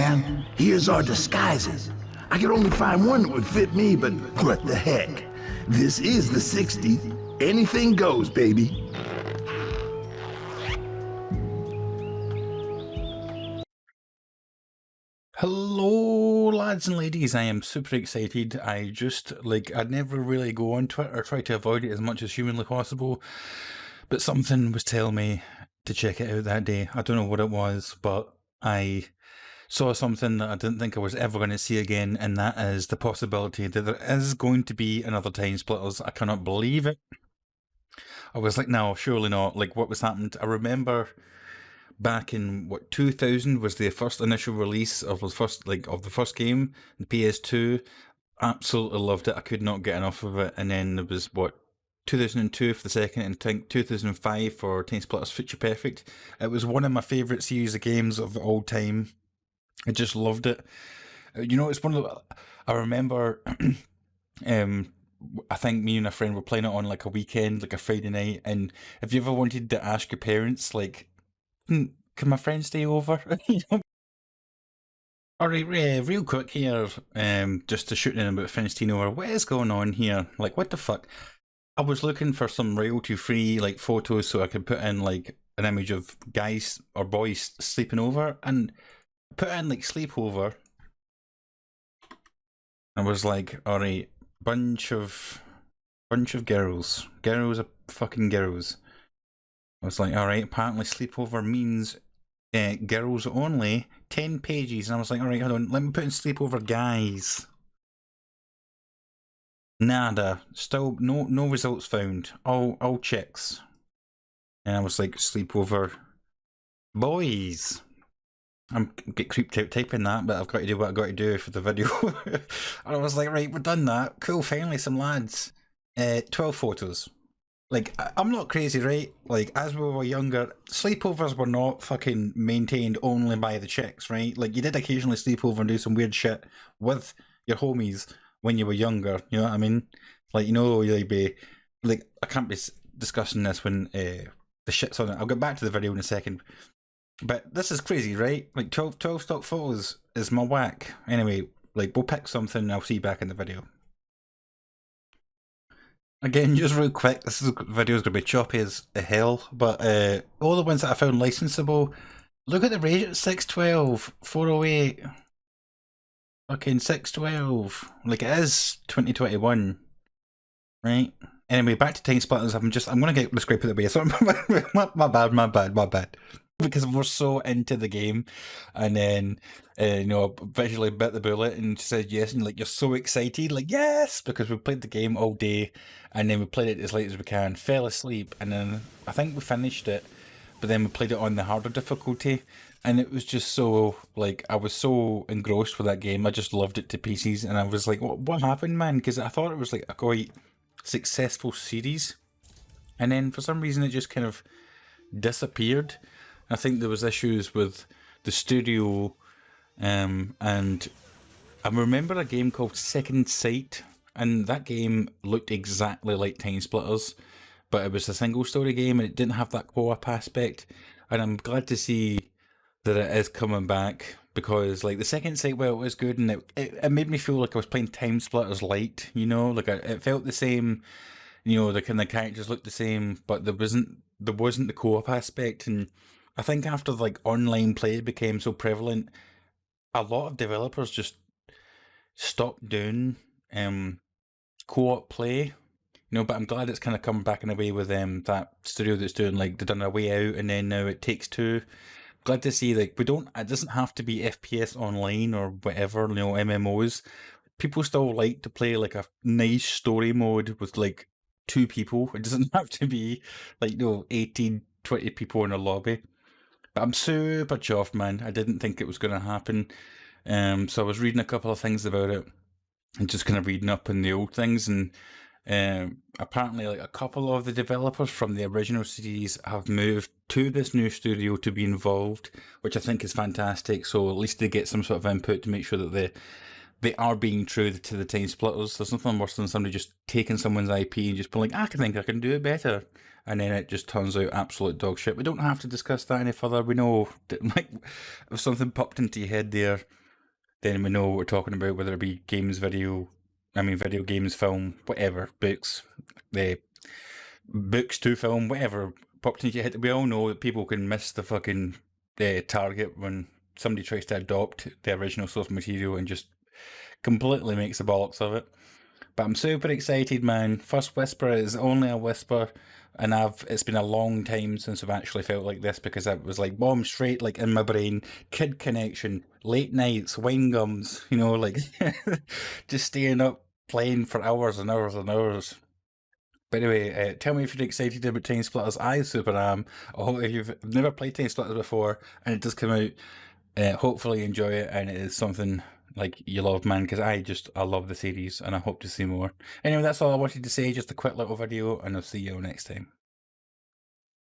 man. Here's our disguises. I could only find one that would fit me, but what the heck? This is the 60s. Anything goes, baby. Hello lads and ladies, I am super excited. I'd never really go on Twitter or try to avoid it as much as humanly possible, but something was telling me to check it out that day. I don't know what it was, but I saw something that I didn't think I was ever going to see again, and that is the possibility that there is going to be another Timesplitters. I cannot believe it. I was like, no, surely not. Like, what was happened? I remember back in 2000 was the first initial release of the first game, the PS2. Absolutely loved it. I could not get enough of it. And then there was 2002 for the second, and I think 2005 for Timesplitters Future Perfect. It was one of my favourite series of games of all time. I just loved it. You know, it's one of the, I remember I think me and a friend were playing it on like a weekend, like a Friday night. And if you ever wanted to ask your parents, like, can my friend stay over? Alright, real quick here, just to shoot in about Finistino, or what is going on here? Like, what the fuck? I was looking for some royalty-free, like, photos so I could put in, like, an image of guys or boys sleeping over, and put in, like, sleepover. I was like, alright, bunch of girls. Girls are fucking girls. I was like, alright, apparently sleepover means girls only, 10 pages. And I was like, alright, hold on, let me put in sleepover guys. Nada. Still no results found. All chicks. And I was like, sleepover boys. I'm get creeped out typing that, but I've got to do what I've got to do for the video. And I was like, right, we've done that. Cool, finally some lads. 12 photos. Like, I'm not crazy, right? Like, as we were younger, sleepovers were not fucking maintained only by the chicks, right? Like, you did occasionally sleep over and do some weird shit with your homies when you were younger, you know what I mean? Like, you know, you'd be, like, I can't be discussing this when the shit's on it. I'll get back to the video in a second. But this is crazy, right? Like, 12 stock photos is my whack. Anyway, like, we'll pick something and I'll see you back in the video. Again, just real quick, this video is going to be choppy as hell, but all the ones that I found licensable, look at the rate, 612, 408, fucking 612, like it is 2021, right? Anyway, back to Timesplitters. I'm going to get the script out of the way, so my bad. Because we're so into the game, and then you know, visually bit the bullet and said yes, and like you're so excited, like yes, because we played the game all day, and then we played it as late as we can, fell asleep, and then I think we finished it, but then we played it on the harder difficulty, and it was just so, like, I was so engrossed with that game. I just loved it to pieces, and I was like, what happened, man? Because I thought it was like a quite successful series, and then for some reason it just kind of disappeared. I think there was issues with the studio, and I remember a game called Second Sight, and that game looked exactly like Timesplitters, but it was a single story game and it didn't have that co-op aspect, and I'm glad to see that it is coming back, because like the Second Sight, well, it was good, and it made me feel like I was playing Timesplitters light, you know, like it felt the same, you know, the kind of characters looked the same, but there wasn't the co-op aspect. And I think after like online play became so prevalent, a lot of developers just stopped doing co-op play, you know. But I'm glad it's kind of come back in a way with that studio that's doing, like, they've done A Way Out, and then now It Takes Two. Glad to see, like, it doesn't have to be FPS online or whatever, you know, MMOs. People still like to play like a nice story mode with like 2 people. It doesn't have to be like, you know, 18, 20 people in a lobby. But I'm super chuffed, man. I didn't think it was going to happen. So I was reading a couple of things about it, and just kind of reading up on the old things, and apparently like a couple of the developers from the original series have moved to this new studio to be involved, which I think is fantastic. So at least they get some sort of input to make sure that they are being true to the Timesplitters. There's nothing worse than somebody just taking someone's IP and just being like, I think I can do it better. And then it just turns out absolute dog shit. We don't have to discuss that any further. We know, that, like, if something popped into your head there, then we know what we're talking about, whether it be games, video games, film, whatever, books, books to film, whatever popped into your head. We all know that people can miss the fucking target when somebody tries to adopt the original source material and just completely makes the bollocks of it. But I'm super excited, man. First Whisper is only a whisper, and it's been a long time since I've actually felt like this, because I was like bomb straight, like in my brain, kid connection, late nights, wine gums, you know, like just staying up playing for hours and hours and hours. But anyway, tell me if you're excited about Timesplitters. I super am. I hope if you've never played Timesplitters before and it does come out, hopefully enjoy it, and it is something like you love, man, because I love the series and I hope to see more. Anyway, that's all I wanted to say, just a quick little video, and I'll see you all next time.